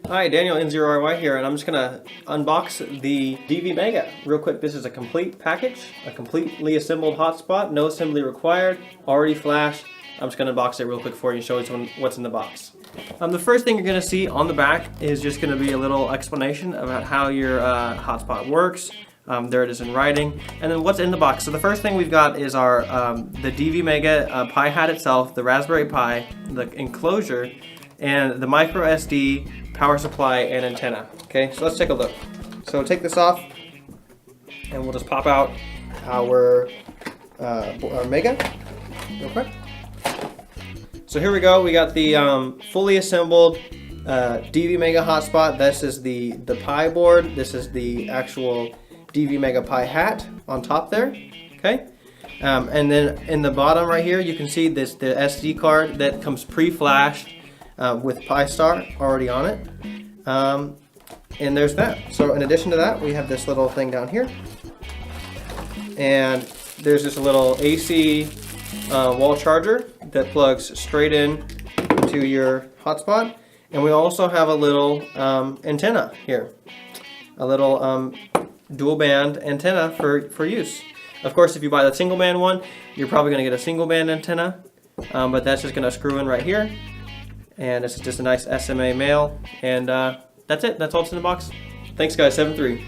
Hi, Daniel N0RY here, and I'm just gonna unbox the DVMEGA real quick. This is a complete package, a completely assembled hotspot, no assembly required, already flashed. I'm just gonna unbox it real quick for you and show you what's in the box. The first thing you're gonna see on the back is just gonna be a little explanation about how your hotspot works. There it is in writing, and then what's in the box. So the first thing we've got is our the DVMEGA Pi hat itself, the Raspberry Pi, the enclosure, and the micro SD power supply and antenna. Okay, so let's take a look. So take this off, and we'll just pop out our Mega real quick. So here we go. We got the fully assembled DVMEGA hotspot. This is the Pi board. This is the actual DVMEGA Pi hat on top there. Okay. And then in the bottom right here, you can see the SD card that comes pre-flashed with PiStar already on it. And there's that. So in addition to that, we have this little thing down here. And there's this little AC wall charger that plugs straight in to your hotspot. And we also have a little antenna here. A little dual band antenna for use. Of course, if you buy the single band one, you're probably going to get a single band antenna. But that's just going to screw in right here. And this is just a nice SMA male, and that's it. That's all that's in the box. Thanks, guys. 7-3.